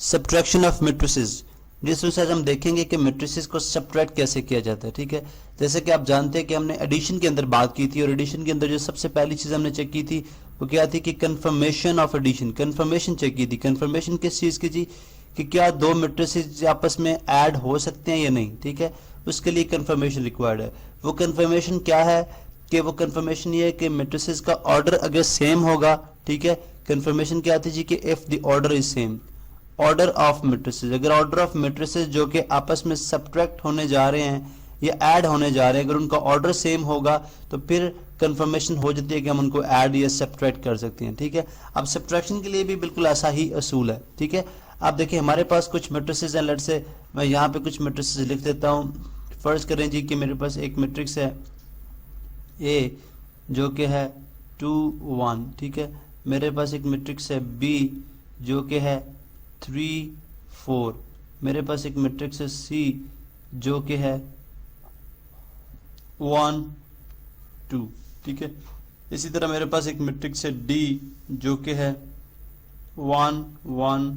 Subtraction of matrices, जिसमें से आज हम देखेंगे कि मैट्रिसेस को सब्ट्रैक्ट कैसे किया जाता है। ठीक है, जैसे कि आप जानते हैं कि हमने एडिशन के अंदर बात की थी, और एडिशन के अंदर जो सबसे पहली चीज हमने चेक की थी वो क्या थी कि confirmation of addition, confirmation check की थी। कंफर्मेशन किस चीज की जी, कि क्या दो मैट्रिसेस आपस में ऐड हो सकते हैं या नहीं। ठीक है, उसके लिए कंफर्मेशन रिक्वायर्ड है। वो कंफर्मेशन क्या है कि वो कंफर्मेशन ये है कि मैट्रिसेस का ऑर्डर अगर सेम होगा, ठीक है, कंफर्मेशन क्या आती है जी कि if the order is same, order of matrices, अगर ऑर्डर ऑफ मैट्रिसेस जो कि आपस में सब्ट्रैक्ट होने जा रहे हैं या ऐड होने जा रहे हैं, अगर उनका ऑर्डर सेम होगा तो फिर कंफर्मेशन हो जाती है कि हम उनको ऐड या सब्ट्रैक्ट कर सकते हैं। ठीक है, अब सब्ट्रैक्शन के लिए भी बिल्कुल ऐसा ही असूल है। ठीक है, आप देखिए हमारे पास कुछ मैट्रिसेस हैं, लेट से मैं यहाँ पे कुछ मैट्रिसेस लिख देता हूँ। फर्ज करें जी कि मेरे पास एक मैट्रिक्स है ए जो कि है 2 1, ठीक है, मेरे पास एक मैट्रिक्स है बी जो कि है 3 4, मेरे पास एक मैट्रिक्स है सी जो कि है 1 2, ठीक है, इसी तरह मेरे पास एक मैट्रिक्स है डी जो कि है 1 1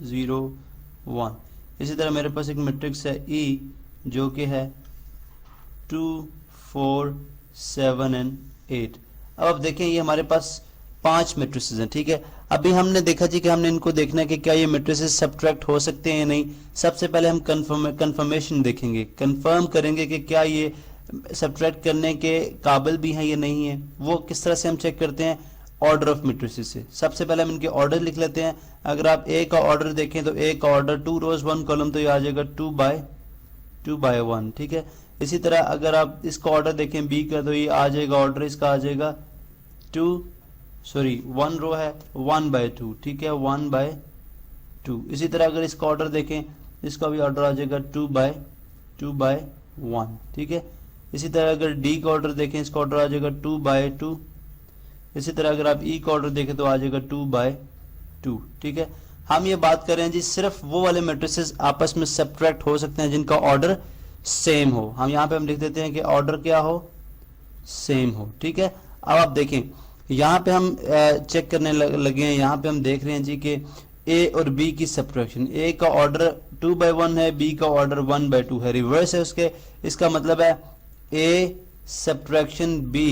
0 1, इसी तरह मेरे पास एक मैट्रिक्स है ई जो कि है 2 4 7 एंड 8। अब आप देखें ये हमारे पास 5 मैट्रिसेस हैं। ठीक है, अभी हमने देखा जी कि हमने इनको देखना है कि क्या ये मैट्रिसेस सब्ट्रैक्ट हो सकते हैं या नहीं। सबसे पहले हम कंफर्मेशन देखेंगे, कंफर्म करेंगे कि क्या ये सब्ट्रैक्ट करने के काबिल भी हैं या नहीं है। वो किस तरह से हम चेक करते हैं, ऑर्डर ऑफ मैट्रिसेस से। सबसे पहले हम इनके ऑर्डर लिख लेते हैं। अगर आप ए का ऑर्डर देखें तो ए का ऑर्डर 2 रोज 1 कॉलम, तो ये आ जाएगा 2 बाय 1। ठीक है, इसी तरह अगर आप इसका ऑर्डर देखें बी का, तो ये आ जाएगा ऑर्डर इसका आ जाएगा 1 रो है 1 बाय 2, ठीक है, 1 बाय 2। इसी तरह अगर इसका ऑर्डर देखें, इसका भी ऑर्डर आ जाएगा 2 बाय 1, ठीक है। इसी तरह अगर डी का ऑर्डर देखें, इसका ऑर्डर आ जाएगा 2 बाय 2। इसी तरह अगर आप ई का ऑर्डर देखें तो आ जाएगा 2 बाय 2, ठीक है। हम ये बात कर रहे हैं जी सिर्फ वो वाले मैट्रिसेस आपस में सब्ट्रैक्ट हो सकते हैं जिनका ऑर्डर सेम हो। हम यहाँ पे हम लिख देते हैं कि ऑर्डर क्या हो, सेम हो। ठीक है, अब आप देखें यहाँ पे हम चेक करने लगे हैं। यहाँ पे हम देख रहे हैं जी कि ए और बी की सब्ट्रैक्शन, ए का ऑर्डर 2 बाय 1 है, बी का ऑर्डर 1 बाय 2 है, रिवर्स है उसके। इसका मतलब है A subtraction B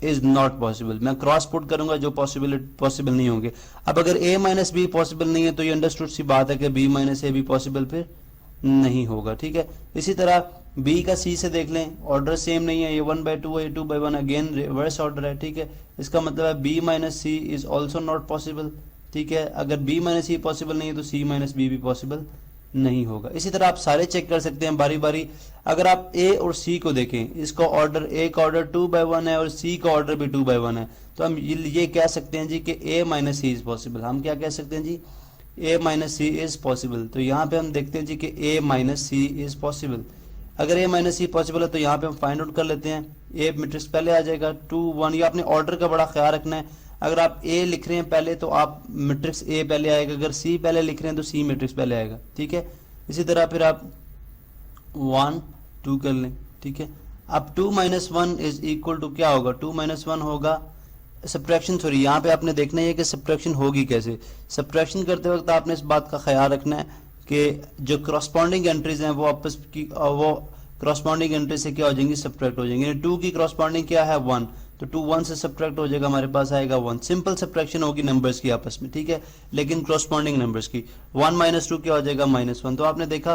is not possible. मैं क्रॉस पुट करूंगा जो पॉसिबल नहीं होंगे। अब अगर a माइनस बी पॉसिबल नहीं है तो ये अंडरस्टूड सी बात है कि b माइनस ए भी पॉसिबल फिर नहीं होगा। ठीक है, इसी तरह b का c से देख लें, ऑर्डर सेम नहीं है, ये 1 बाय 2 है, ये 2 बाय 1, अगेन रिवर्स ऑर्डर है। ठीक है, इसका मतलब है b minus C is also not possible. ठीक है, अगर b माइनस सी पॉसिबल नहीं है तो c माइनस बी भी पॉसिबल नहीं होगा। इसी तरह आप सारे चेक कर सकते हैं बारी बारी। अगर आप ए और सी को देखें, इसका ऑर्डर, ए का ऑर्डर 2 बाय 1 है और सी का ऑर्डर भी 2 बाय 1 है, तो हम ये कह सकते हैं जी कि ए माइनस सी इज पॉसिबल। हम क्या कह सकते हैं जी, ए माइनस सी इज पॉसिबल। तो यहाँ पे हम देखते हैं जी कि ए माइनस सी इज पॉसिबल। अगर ए माइनस सी पॉसिबल है तो यहाँ पे हम फाइंड आउट कर लेते हैं। ए मैट्रिक्स पहले आ जाएगा 2 1, ये आपने ऑर्डर का बड़ा ख्याल रखना है। अगर आप ए लिख रहे हैं पहले तो आप मैट्रिक्स ए पहले आएगा, अगर सी पहले लिख रहे हैं तो सी मैट्रिक्स पहले आएगा। ठीक है, इसी तरह फिर आप 1 2 कर लें। ठीक है, अब 2 माइनस 1 इज इक्वल टू क्या होगा, 2 माइनस 1 होगा सब्ट्रैक्शन। सॉरी, यहाँ पे आपने देखना है कि सब्ट्रैक्शन होगी कैसे। सब्ट्रैक्शन करते वक्त आपने इस बात का ख्याल रखना है कि जो करस्पॉन्डिंग एंट्रीज हैं वो आपस की वो करस्पॉन्डिंग एंट्री से क्या हो जाएंगी, सब्ट्रैक्ट हो जाएंगे। 2 की करस्पॉन्डिंग क्या है 1, तो 2 1 से सब्ट्रैक्ट हो जाएगा, हमारे पास आएगा 1। सिंपल सब्ट्रैक्शन होगी नंबर्स की आपस में। ठीक है, लेकिन करस्पॉन्डिंग नंबर्स की 1 माइनस 2 क्या हो जाएगा -1। तो आपने देखा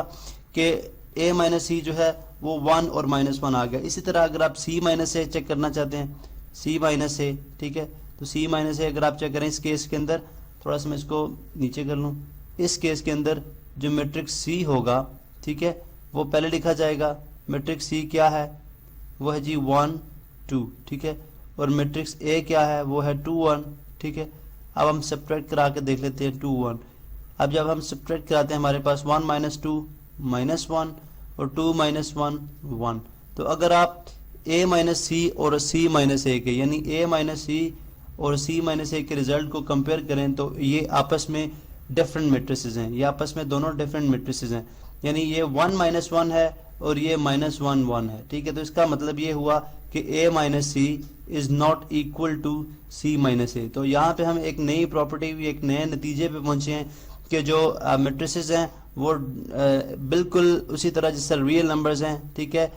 कि a माइनस सी जो है वो 1 और -1 आ गया। इसी तरह अगर आप c माइनस ए चेक करना चाहते हैं, c माइनस ए, ठीक है, तो c माइनस ए अगर आप चेक करें इस केस के अंदर, थोड़ा सा मैं इसको नीचे कर लूँ, इस केस के अंदर जो मैट्रिक्स c होगा, ठीक है, वो पहले लिखा जाएगा। मैट्रिक्स c क्या है, वो है जी 1 2, ठीक है, और मैट्रिक्स a क्या है, वो है 2 1। ठीक है, अब हम सब्ट्रैक्ट करा के देख लेते हैं 2 1। अब जब हम सब्ट्रैक्ट कराते हैं हमारे पास 1 माइनस 2 -1 और 2 माइनस 1 1। तो अगर आप a माइनस सी और c माइनस ए के, यानी a माइनस सी और c माइनस ए के रिजल्ट को कंपेयर करें तो ये आपस में डिफरेंट मैट्रिसेस हैं, ये आपस में दोनों डिफरेंट मैट्रिसेस हैं। यानी ये 1 माइनस 1 है और ये -1 1 है। ठीक है, तो इसका मतलब ये हुआ कि a minus C is not equal to c minus A. तो यहाँ पे हम एक नई प्रॉपर्टी, एक नए नतीजे पे पहुंचे हैं कि जो मैट्रिसेस हैं वो बिल्कुल उसी तरह जैसे रियल नंबर्स हैं, ठीक है,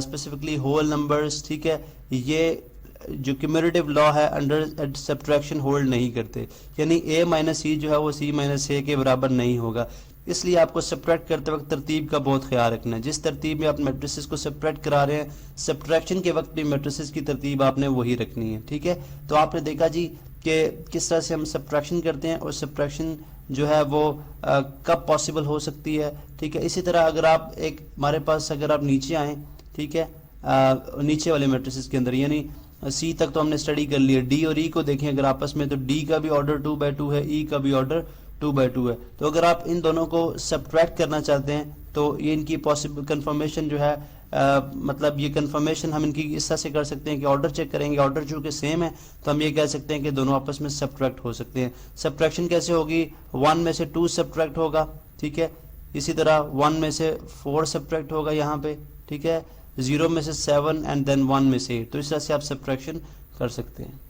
स्पेसिफिकली होल नंबर्स, ठीक है, ये जो क्यूमुलेटिव लॉ है अंडर सब्ट्रैक्शन होल्ड नहीं करते, यानी a माइनस सी जो है वो c माइनस ए के बराबर नहीं होगा। इसलिए आपको सब्ट्रैक्ट करते वक्त तरतीब का बहुत ख्याल रखना है। जिस तरतीब में आप मैट्रिसेस को सब्ट्रैक्ट करा रहे हैं, सब्ट्रैक्शन के वक्त भी मैट्रिसेस की तरतीब आपने वही रखनी है, ठीक है। तो आपने देखा जी कि किस तरह से हम सब्ट्रैक्शन करते हैं और सब्ट्रैक्शन जो है वो कब पॉसिबल हो सकती है, ठीक है। इसी तरह अगर आप हमारे पास अगर आप नीचे आएँ, ठीक है, नीचे वाले मैट्रिसेस के अंदर, यानी सी तक तो हमने स्टडी कर लिया, डी और ई को देखें अगर आपस में, तो डी का भी ऑर्डर 2/2 है, ई का भी ऑर्डर 2/2 है। तो अगर आप इन दोनों को सब्ट्रैक्ट करना चाहते हैं तो ये इनकी पॉसिबल कंफर्मेशन जो है मतलब ये कंफर्मेशन हम इनकी इस तरह से कर सकते हैं कि ऑर्डर चेक करेंगे, ऑर्डर चूंकि सेम है तो हम ये कह सकते हैं कि दोनों आपस में सब्ट्रैक्ट हो सकते हैं। सब्ट्रैक्शन कैसे होगी, 1 में से 2 सब्ट्रैक्ट होगा, ठीक है, इसी तरह 1 में से 4 सब्ट्रैक्ट होगा यहाँ पे, ठीक है, 0 में से 7 एंड देन 1 में से 8। तो इस तरह से आप सब्ट्रैक्शन कर सकते हैं।